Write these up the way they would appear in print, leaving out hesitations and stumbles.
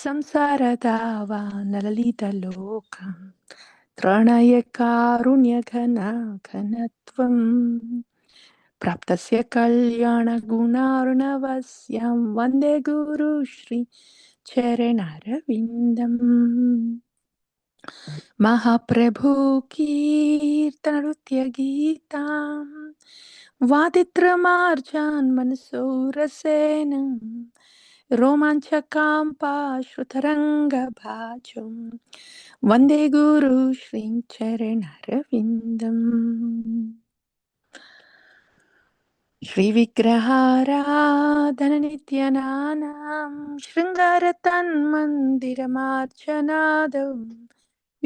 ಸಂಸಾರದಾವ ನಲಲಿತಲೋಕಂ ತ್ರಣಯ ಕಾರುಣ್ಯಘನ ಘನತ್ವಂ ಪ್ರಾಪ್ತಸ್ಯ ಕಲ್ಯಾಣ ಗುಣಾರ್ಣವಸ್ಯಂ ವಂದೇ ಗುರು ಶ್ರೀ ಚರಣಾರವಿಂದಂ ಮಹಾಪ್ರಭು ಕೀರ್ತನ ನೃತ್ಯ ಗೀತಾಂ ವಾದಿತ್ರಮಾರ್ಜಾನ್ ಮನಸೋರಸೇನ रोमाञ्चकां पाश्रुतरङ्गभाजं वन्दे गुरु श्रीं चरणारविन्दम् श्री विग्रहाराधननित्यनानां शृङ्गारतन्मन्दिरमार्चनादौ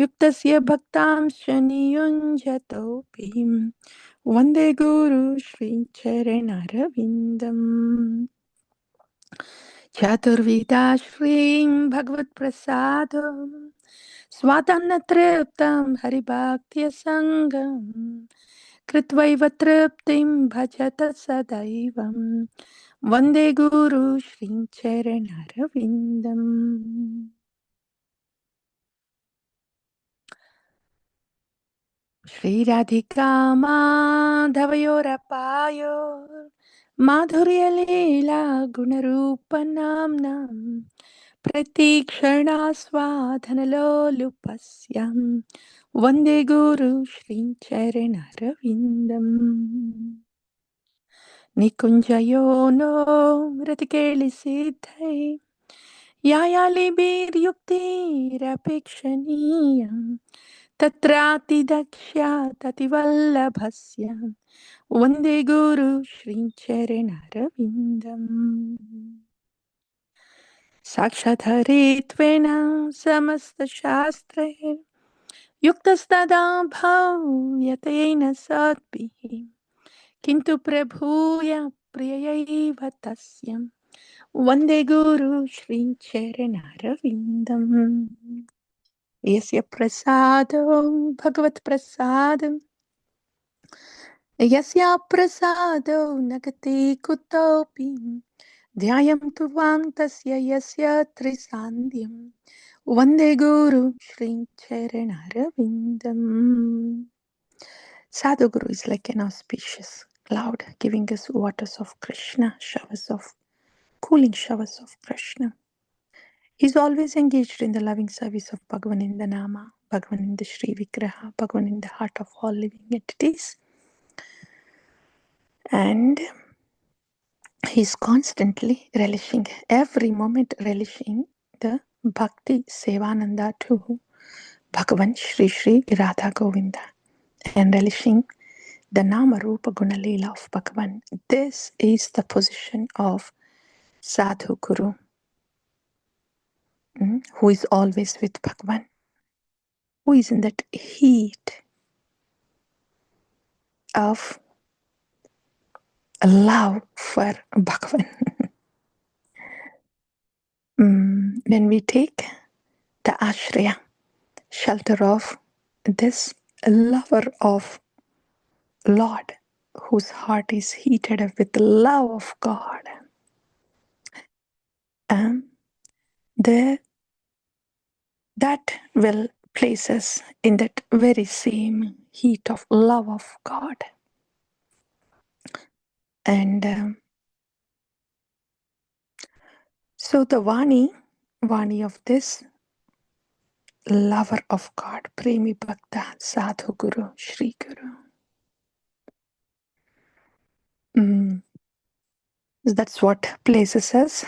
युक्तस्य भक्तांश्च नियुञ्जतोऽपि वन्दे गुरु श्रीं चरणारविन्दम् चतुर्विधा श्रीं भगवत्प्रसादो स्वादन्नतृप्तं हरिभक्त्यसङ्गं कृत्वैव तृप्तिं भजत सदैवं वन्दे गुरु श्रीं चरणारविन्दम् श्रीराधिका माधवयोरपायो माधुर्यलीला गुणरूपनाम्नां प्रतीक्षणास्वादनलोलुपस्यां वन्दे गुरु श्रीं चरणारविन्दम् निकुञ्जयो नो रतिकेलिसिद्धै यायालिभिर्युक्तिरपेक्षणीयं तत्रातिदक्ष्याततिवल्लभस्य वन्दे गुरु श्रीं चरणारविन्दम् साक्षाद्धरित्वेन समस्तशास्त्रैः युक्तस्तदा भव्यतेन सद्भिः किन्तु प्रभूय प्रियैव तस्य वन्दे गुरु श्रीं चरणारविन्दम् यस्य प्रसादो भगवत्प्रसादम् यस्य प्रसादो न गते कुतोऽपि ध्यायं तु वां तस्य यस्य त्रिसान्ध्यं वन्दे गुरु श्रीं चरणारविन्दम्. Sadhu-guru is like an auspicious cloud giving us waters of Krishna, cooling showers of Krishna. He is always engaged in the loving service of Bhagavan in the Nama, Bhagavan in the Śrī Vigraha, Bhagavan in the heart of all living entities. And he is constantly relishing, every moment relishing the Bhakti Sevananda to Bhagavan Śrī Rādhā-Govinda and relishing the Nama Rupa Guna Leela of Bhagavan. This is the position of Sadhu-guru, who is always with Bhagavan, who is in that heat of love for Bhagavan. When we take the ashraya, shelter of this lover of Lord, whose heart is heated up with the love of God, that will place us in that very same heat of love of God. And so the Vani of this lover of God, premī-bhakta, sādhu-guru, Śrī Guru. That's what places us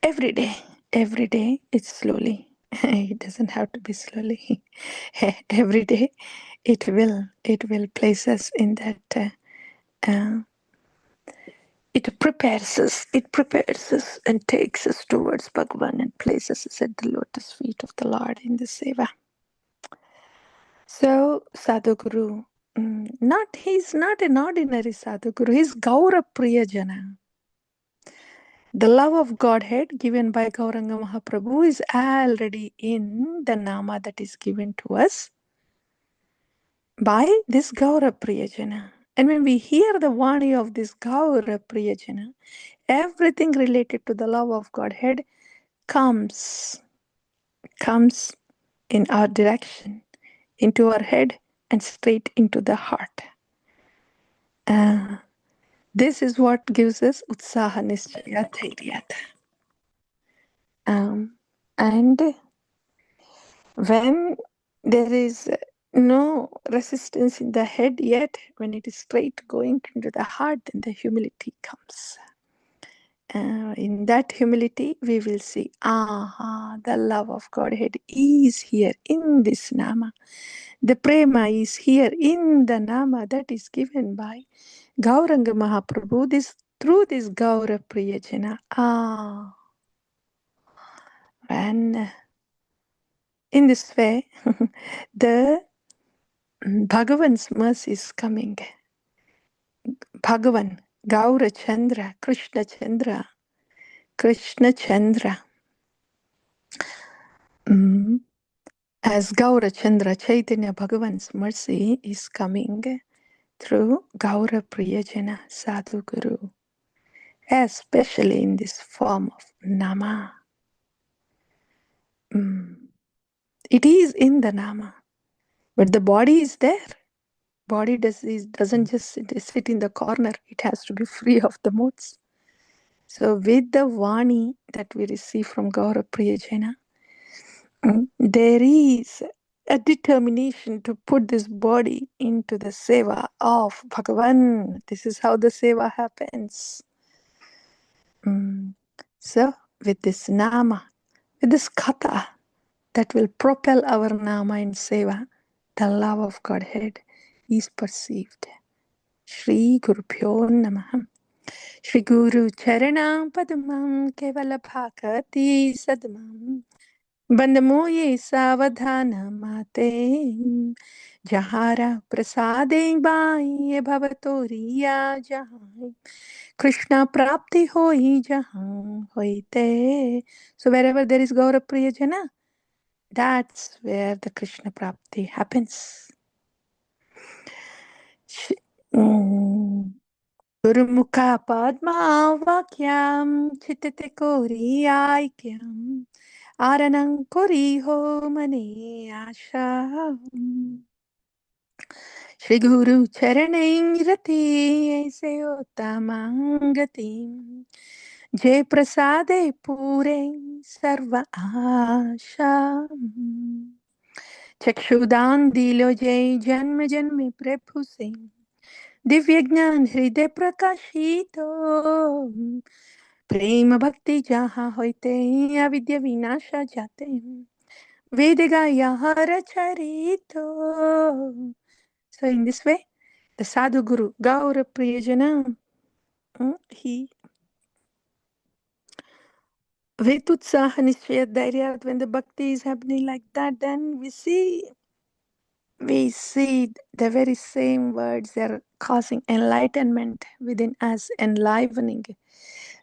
every day. Every day it's slowly. It doesn't have to be slowly. Every day it will place us in that. It prepares us and takes us towards Bhagavan and places us at the lotus feet of the Lord in the seva. So Sadhu-guru, he's not an ordinary Sadhu-guru, he's Gaura Priyajana. The love of Godhead given by Gauranga Mahaprabhu is already in the Nama that is given to us by this Gaura Priyajana. And when we hear the Vani of this Gaura Priyajana, everything related to the love of Godhead comes in our direction, into our head and straight into the heart. This is what gives us utsaha nischaya dhairyata. And when there is no resistance in the head yet, when it is straight going into the heart, then the humility comes. In that humility, we will see, the love of Godhead is here in this Nama. The Prema is here in the Nama that is given by Gauranga Mahaprabhu through this Gaura Priyajana. And in this way, the Bhagavan's mercy is coming. Bhagavan, Gaura Chandra, Krishna Chandra, as Gaura Chandra, Chaitanya Bhagavan's mercy is coming through Gaura Priyajana, sādhu-guru, especially in this form of Nama. It is in the Nama, but the body is there. Body doesn't just sit in the corner. It has to be free of the modes. So with the Vani that we receive from Gaura Priyajana, there is a determination to put this body into the seva of Bhagavan. This is how the seva happens. So with this Nama, with this Katha that will propel our Nama in seva, the love of Godhead is perceived. Śrī Gurubhyo Namaha. Śrī Guru Charanam Padamam Kevala Bhakati Sadamam Bandamoye Savadhana Mate Jahara Prasade Bhai Bhavatoriya Jahai Krishna Prapti Hoi Jahan Hoite. So wherever there is Gaura Priyajana, that's where the Krishna Prapti happens. Gurumukha Padma Vakyam Chittate Kori Aikyam Aranang Kori Ho Mane Asha Śrī Guru Charanain Rati Aise Uttamangati Jai Prasade Pure Sarva Asha Chakshudan Dilo Jai Janma Janme Prabhu Singh Divya Gnan Hriday Prakashito Prema Bhakti Jaha Hoite Avidya Vinasha Jate Vedagaya Hara Charito. So in this way, the Sadhu-guru, Gaura Priyajana, he Vetutsaha Nishchaya Dhairya, when the bhakti is happening like that, then we see the very same words, they're causing enlightenment within us, enlivening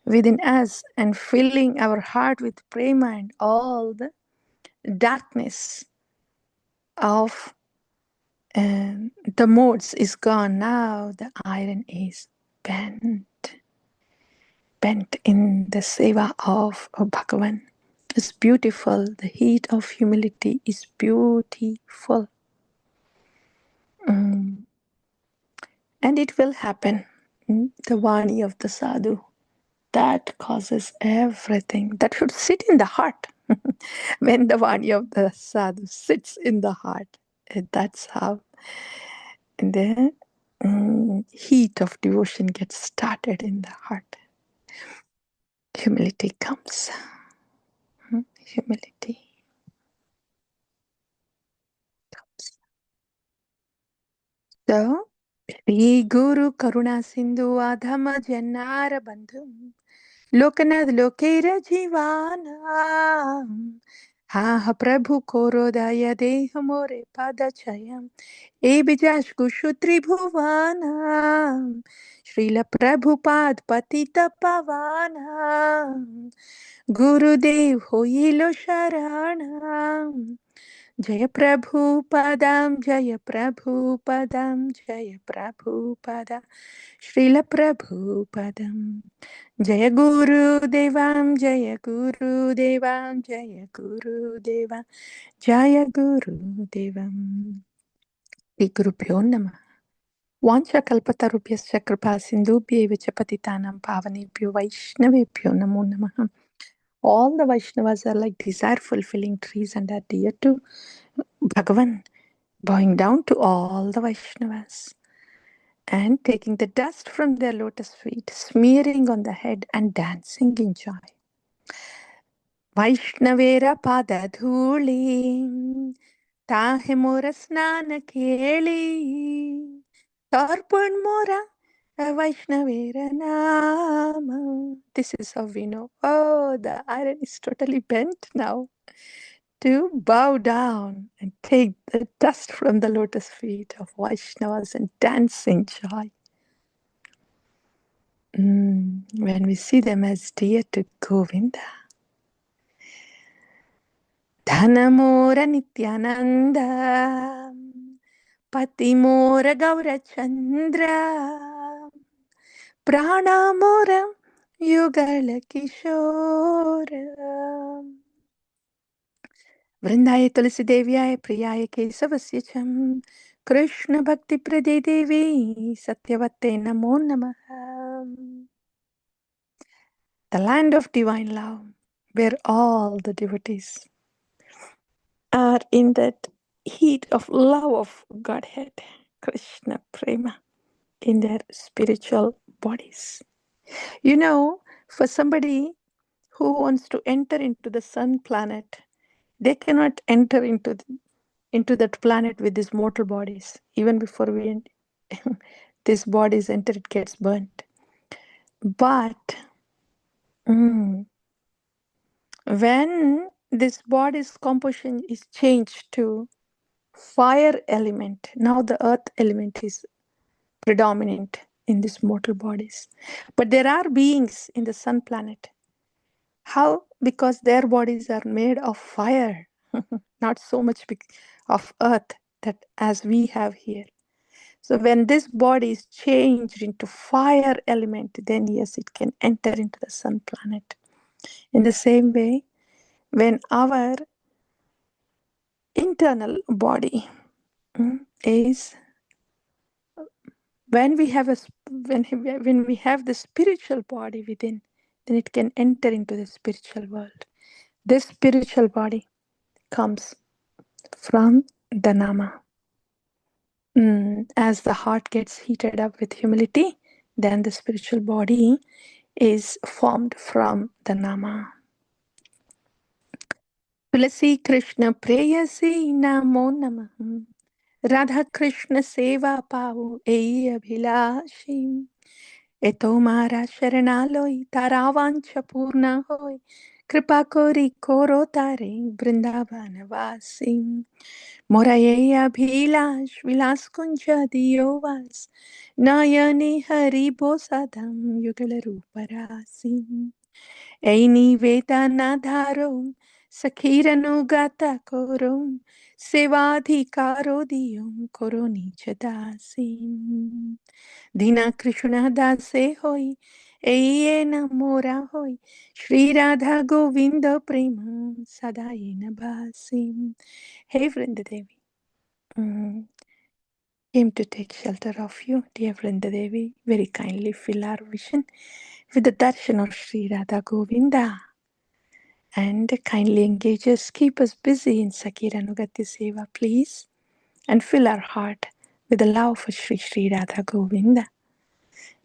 within us, and filling our heart with prema, and all the darkness of the modes is gone. Now the iron is bent in the seva of Bhagavan. It's beautiful. The heat of humility is beautiful. And it will happen. The Vani of the sadhu, that causes everything. That should sit in the heart. When the Vani of the sadhu sits in the heart, that's how the heat of devotion gets started in the heart. Humility comes. Humility comes. So, Śrī Guru Karuna Sindhu Adhama Jannara Bandhu Lokanath Lokera Jivana Ha Prabhu Korodaya Deha More Padachayam Ebijash Kushutri Bhuvana Srila Prabhupada Patita Pavana Gurudev Hoyilo Sharana Jaya Prabhupadam, Jaya Prabhupadam, Jaya Prabhupada, Srila Prabhupadam. Jaya Guru Devam, Jaya Guru Devam, Jaya Guru Devam, Jaya Guru Devam. Śrī Gurubhyo Namah. Vancha kalpatarubhyascha kripa sindhubhyev cha patitanam pavanebhyo vaishnavebhyo namo namaha. All the Vaishnavas are like desire-fulfilling trees and are dear to Bhagavan, bowing down to all the Vaishnavas and taking the dust from their lotus feet, smearing on the head and dancing in joy. Vaishnavera pada dhuli, tahe mora snana keli, tarpan mora Vaishnavera nama. This is how we know. Oh, the iron is totally bent now. To bow down and take the dust from the lotus feet of Vaishnavas and dance in joy. When we see them as dear to Govinda. Dhanamora Nityananda, Patimora Gaurachandra, Pranamora Yugala Kishora. Vrindaya Tulsi Devyaya Priyaya Kesavasyacham Krishna Bhakti Prade Devi Satyavate Namo Namaha. The land of divine love, where all the devotees are in that heat of love of Godhead, Kṛṣṇa-Prema, in their spiritual bodies. You know, for somebody who wants to enter into the sun planet, they cannot enter into that planet with these mortal bodies. Even before these bodies enter, it gets burnt. But when this body's composition is changed to fire element, now the earth element is predominant in these mortal bodies. But there are beings in the sun planet. How? Because their bodies are made of fire, not so much of earth that as we have here. So when this body is changed into fire element, then yes, it can enter into the sun planet. In the same way, when our internal body is, when we have the spiritual body within, then it can enter into the spiritual world. This spiritual body comes from the nama. As the heart gets heated up with humility, then the spiritual body is formed from the nama. Tulasi Krishna Preyasi Namo Namah. Radha Krishna Seva Pavu Ei Abhilashi. Eto Mara Sharanaloi Taravancha Purna Hoi. Kripa Kori Koro Tare Vrindavana Vasi. Moraye Abhilash Vilas Kunja Diyovas. Nayani Hari Bosadam Yugala Ruparasi. Eini Vedanadharom Sakhiranugata Korom Sevadhikaro Diyom Koroni Chadasim Dina Krishna Dase Hoi Eyena Mora Hoi Śrī Rādhā-Govinda Prema Sadayena Basim. Hey Vrindadevi, came to take shelter of you, dear Vrindadevi. Very kindly fill our vision with the darshan of Śrī Rādhā-Govinda. And kindly engage us, keep us busy in Sakiranugati Seva, please. And fill our heart with the love for Śrī Rādhā-Govinda.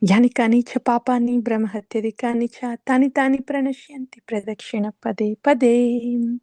Yanikani cha papani brahmahatyadikani cha tani tani pranashyanti pradakshina pade pade.